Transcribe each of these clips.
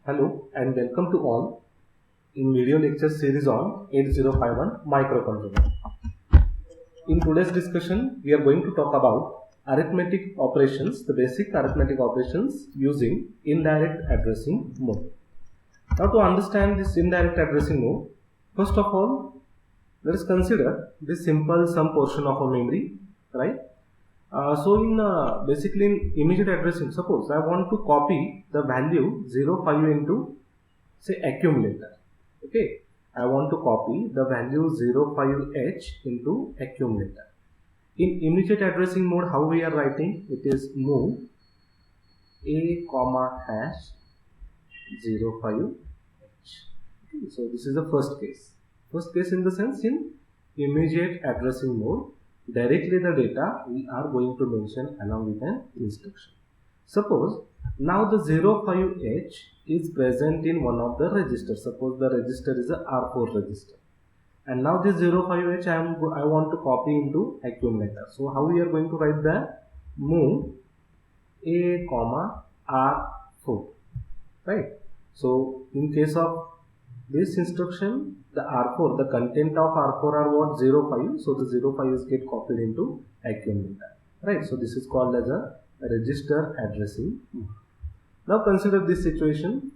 Hello and welcome to all in video lecture series on 8051 microcontroller. In today's discussion, we are going to talk about arithmetic operations, the basic arithmetic operations using indirect addressing mode. Now to understand this indirect addressing mode, first of all, let us consider this simple sum portion of a memory, right? Basically in immediate addressing, suppose I want to copy the value 05 into say accumulator. Okay, I want to copy the value 05h into accumulator. In immediate addressing mode, how we are writing? It is move a comma hash 05h. Okay, so this is the first case. First case in the sense in immediate addressing mode, directly the data we are going to mention along with an instruction. Suppose now the 05h is present in one of the registers. Suppose the register is a R4 register, and now this 05h I want to copy into accumulator. So how we are going to write the move a comma R4, right? So in case of this instruction, the R4, the content of R4 are what? 05. So the 05 is get copied into accumulator, right? So this is called as a register addressing. Now consider this situation.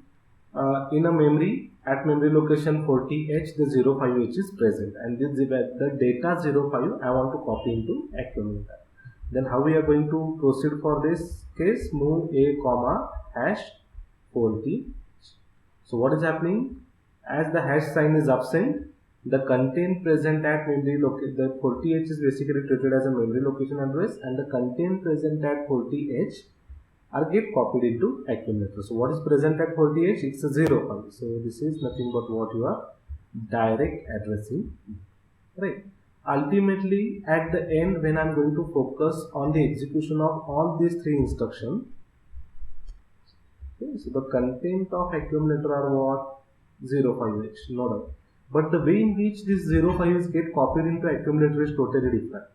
In a memory, at memory location 40h, the 05h is present, and this the data 05 I want to copy into accumulator. Then how we are going to proceed for this case? Move a comma hash 40. So what is happening? As the hash sign is absent, the content present at memory location, the 40h is basically treated as a memory location address, and the content present at 40h are get copied into accumulator. So what is present at 40h? It's a 05. So this is nothing but what you are direct addressing, right? Ultimately, at the end, when I'm going to focus on the execution of all these three instructions, okay, so the content of accumulator are what? 05h, no doubt. But the way in which this 05 is get copied into accumulator is totally different.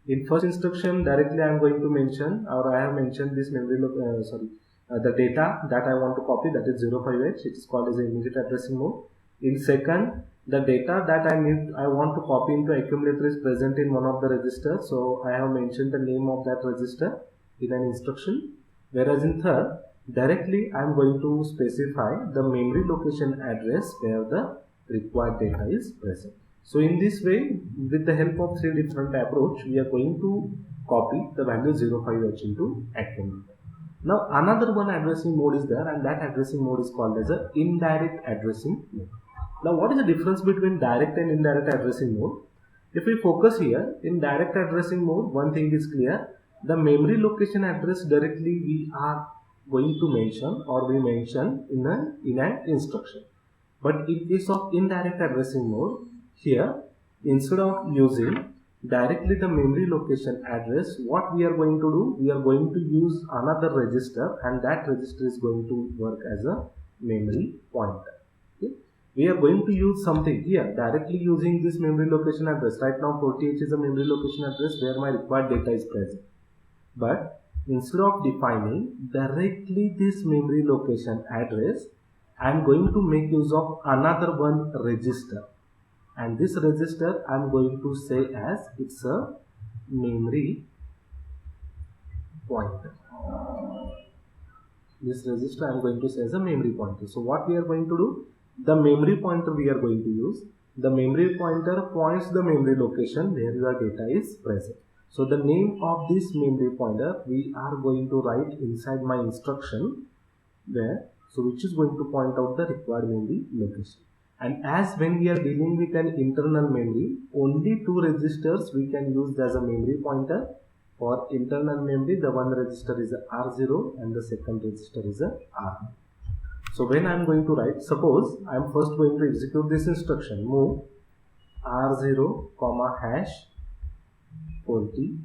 In first instruction, directly I am going to mention, or I have mentioned this memory the data that I want to copy, that is 05h. It is called as a immediate addressing mode. In second, the data that I want to copy into accumulator is present in one of the registers. So I have mentioned the name of that register in an instruction. Whereas in third, directly I am going to specify the memory location address where the required data is present. So in this way, with the help of three different approach, we are going to copy the value 05h into accumulator. Now another one addressing mode is there, and that addressing mode is called as a indirect addressing mode. Now what is the difference between direct and indirect addressing mode? If we focus here, in direct addressing mode, one thing is clear: the memory location address directly we are going to mention, or we mention in an instruction. But in case of indirect addressing mode, here instead of using directly the memory location address, what we are going to do, we are going to use another register, and that register is going to work as a memory pointer. Okay? We are going to use something here directly using this memory location address. Right now 40h is a memory location address where my required data is present. But instead of defining directly this memory location address, I am going to make use of another one register, and this register I am going to say as it's a memory pointer. This register I am going to say as a memory pointer. So what we are going to do, the memory pointer we are going to use, the memory pointer points the memory location where your data is present. So the name of this memory pointer we are going to write inside my instruction there, so which is going to point out the required memory location. And as when we are dealing with an internal memory, only two registers we can use as a memory pointer. For internal memory, the one register is a R0 and the second register is a R. So when I am going to write, suppose I am first going to execute this instruction, move R0 comma hash 40h.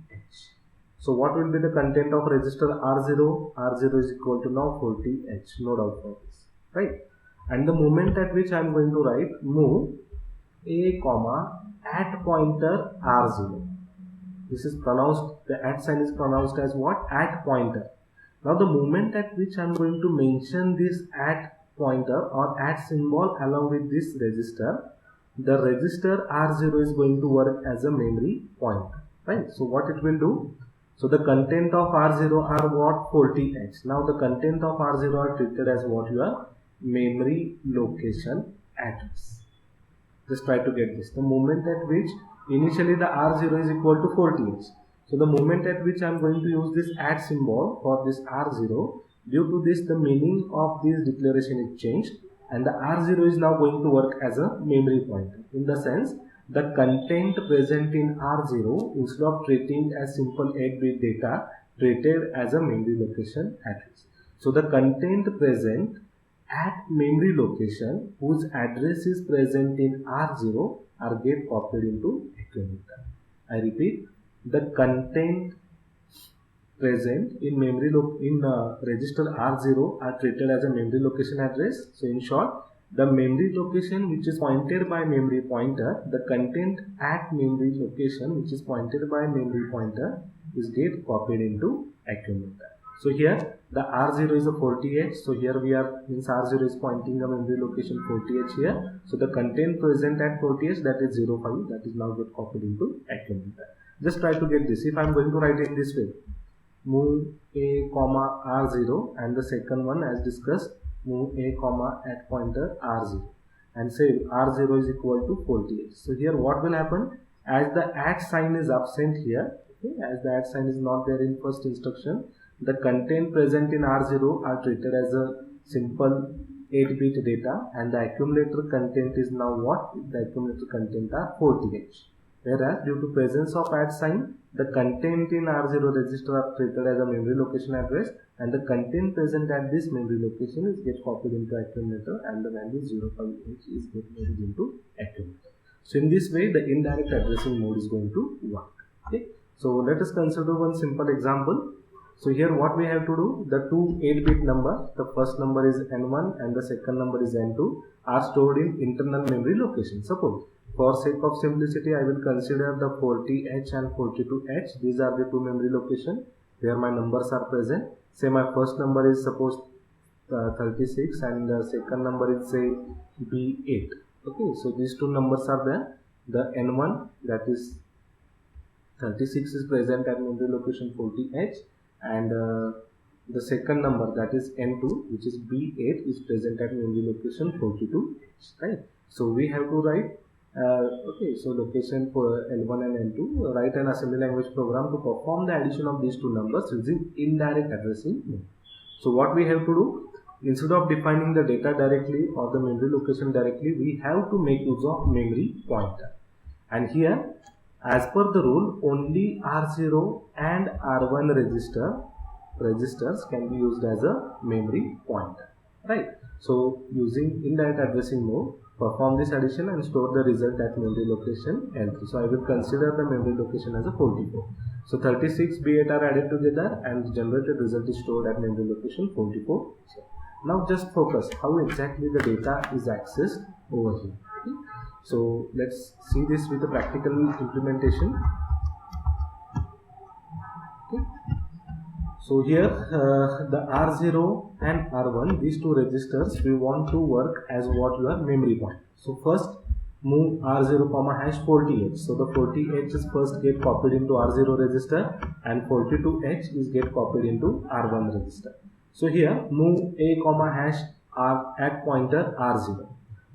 So what will be the content of register R0? R0 is equal to now 40h, no doubt for this, right? And the moment at which I am going to write move a comma at pointer R0. This is pronounced, the at sign is pronounced as what? At pointer. Now the moment at which I am going to mention this at pointer or add symbol along with this register, the register R0 is going to work as a memory pointer, right? So what it will do? So the content of R0 are what? 40H. Now the content of R0 are treated as what? Your memory location address. Just try to get this. The moment at which initially the R0 is equal to 40H. So the moment at which I am going to use this add symbol for this R0, due to this the meaning of this declaration is changed and the R0 is now going to work as a memory pointer. In the sense, the content present in R0 instead of treating as simple 8-bit data treated as a memory location address. So the content present at memory location whose address is present in R0 are get copied into accumulator. I repeat, the content present in memory register R0 are treated as a memory location address. So in short, the memory location which is pointed by memory pointer, the content at memory location which is pointed by memory pointer is get copied into accumulator. So here the R0 is a 40H. So here we are, means R0 is pointing a memory location 40H here. So the content present at 40H, that is 05, that is now get copied into accumulator. Just try to get this. If I am going to write it this way, move a comma R0, and the second one as discussed, move a comma at pointer R0, and say R0 is equal to 40H. So here what will happen? As the at sign is absent here, okay, as the at sign is not there in first instruction, the content present in R0 are treated as a simple 8-bit data, and the accumulator content is now what? The accumulator content are 40H. Whereas due to presence of at sign, the content in R0 register are treated as a memory location address, and the content present at this memory location is get copied into accumulator, and the value 05H is get moved into accumulator. So in this way, the indirect addressing mode is going to work. Okay. So let us consider one simple example. So here what we have to do, the two 8-bit number, the first number is N1 and the second number is N2 are stored in internal memory location. Suppose for sake of simplicity, I will consider the 40H and 42H. These are the two memory location where my numbers are present. Say my first number is suppose 36 and the second number is say B8. Okay, so these two numbers are there. The N1, that is 36, is present at memory location 40H, and the second number, that is N2, which is B8, is present at memory location 42H, right? So we have to write okay, so location for L1 and N2, write an assembly language program to perform the addition of these two numbers using indirect addressing mode. So what we have to do, instead of defining the data directly or the memory location directly, we have to make use of memory pointer. And here, as per the rule, only R0 and R1 registers can be used as a memory pointer, right? So using indirect addressing mode, perform this addition and store the result at memory location L3. So I will consider the memory location as a 44. So 36, B8 are added together and the generated result is stored at memory location 44. Now just focus how exactly the data is accessed over here. Okay? So let's see this with a practical implementation. Okay. So here the R0 and R1, these two registers, we want to work as what your memory point. So first move R0 comma hash 40H. So the 40H is first get copied into R0 register and 42H is get copied into R1 register. So here move a comma hash R at pointer R0.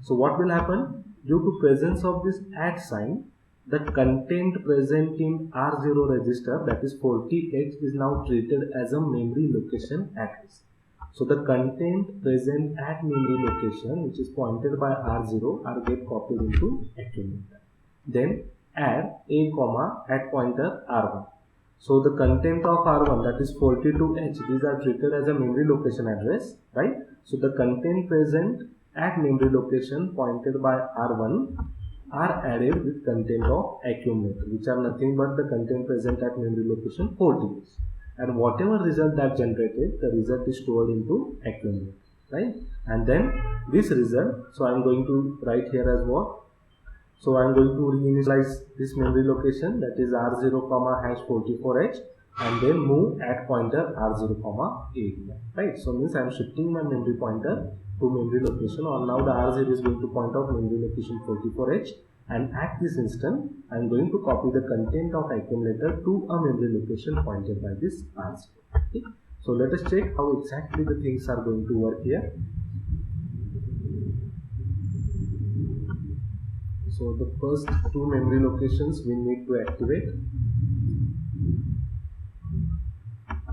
So what will happen? Due to presence of this at sign, the content present in R0 register, that is 40H, is now treated as a memory location address. So the content present at memory location, which is pointed by R0, are get copied into accumulator. Then add a comma at pointer R1. So the content of R1, that is 42H, these are treated as a memory location address, right? So the content present at memory location pointed by R1 are added with content of accumulator, which are nothing but the content present at memory location 40H. And whatever result that generated, the result is stored into accumulator, right? And then this result, so I am going to write here as what? So I am going to reinitialize this memory location, that is R0 comma hash 44H. and then move at pointer r0 comma area, right? So means I am shifting my memory pointer to memory location, or now the r0 is going to point out memory location 44h, and at this instant I am going to copy the content of accumulator to a memory location pointed by this r0. Okay? So let us check how exactly the things are going to work here. So the first two memory locations we need to activate.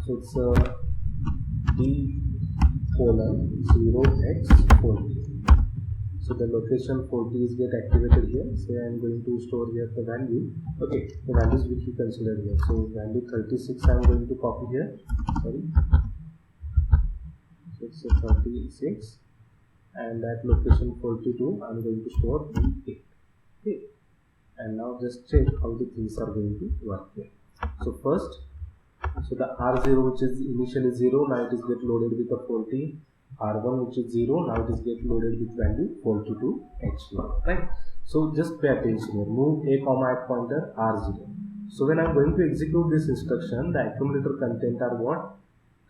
So it's D:0x40. So the location 40 is get activated here. Say I am going to store here the value. Okay, the values which we consider here. So value 36 I am going to copy here. Sorry. So it's 36, and at location 42 I am going to store D8. Okay. And now just check how the things are going to work here. So first, so the R0 which is initially 0, now it is get loaded with a 40. R1 which is 0, now it is get loaded with value 42H1, right? So just pay attention here. Move a comma at pointer R0. So when I am going to execute this instruction, the accumulator content are what?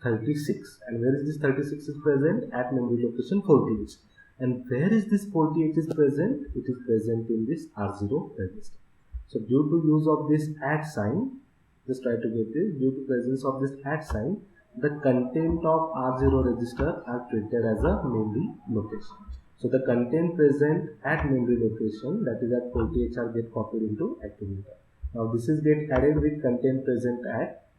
36. And where is this 36 is present? At memory location 40H. And where is this 40H is present? It is present in this R0 register. So due to use of this add sign, just try to get this, due to presence of this add sign, the content of R0 register are treated as a memory location. So the content present at memory location, that is at 40H, are get copied into accumulator. Now this is get added with content present at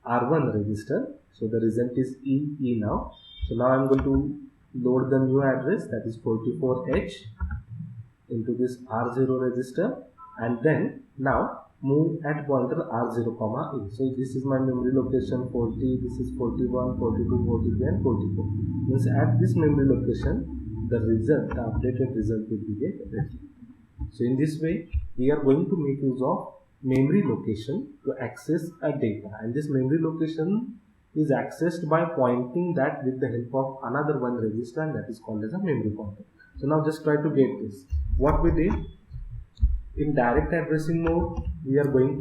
R1 register. So the result is E now. So now I am going to load the new address, that is 44H, into this R0 register, and then now move at pointer R0 comma E. So this is my memory location 40, this is 41, 42, 43 and 44. Means at this memory location, the result, the updated result will be get reflected. So in this way, we are going to make use of memory location to access a data, and this memory location is accessed by pointing that with the help of another one register, and that is called as a memory pointer. So now just try to get this. What we did in direct addressing mode, we are going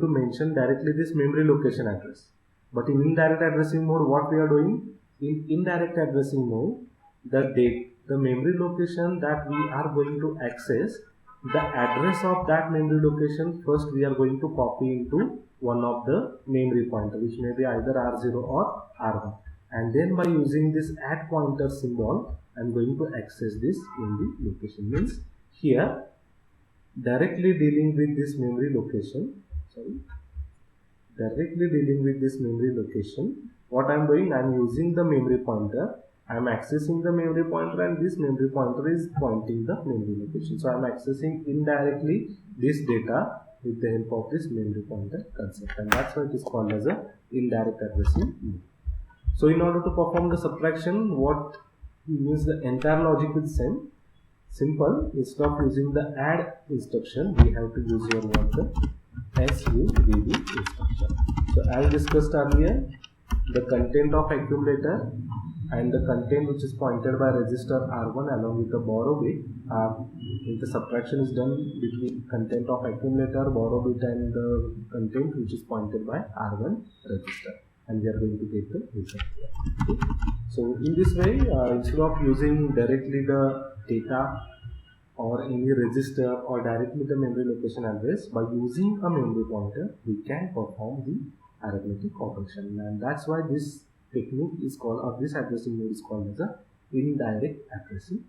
to mention directly this memory location address. But in indirect addressing mode, what we are doing? In indirect addressing mode, the memory location that we are going to access, the address of that memory location, first we are going to copy into one of the memory pointer, which may be either R0 or R1. And then by using this add pointer symbol, I am going to access this memory location. Means here, directly dealing with this memory location, what I am doing, I am using the memory pointer, I am accessing the memory pointer, and this memory pointer is pointing the memory location. So I am accessing indirectly this data with the help of this memory pointer concept, and that's why it is called as a indirect addressing mode. So in order to perform the subtraction, what means the entire logic is same. Simple. Instead of using the add instruction, we have to use here what the SUBB instruction. So as discussed earlier, the content of accumulator and the content which is pointed by register R1 along with the borrow bit, if the subtraction is done between content of accumulator, borrow bit and the content which is pointed by R1 register, and we are going to get the result here. Okay. So in this way, instead of using directly the data or any register or directly the memory location address, by using a memory pointer, we can perform the arithmetic operation, and that's why this technique is called, or this addressing mode is called as a indirect addressing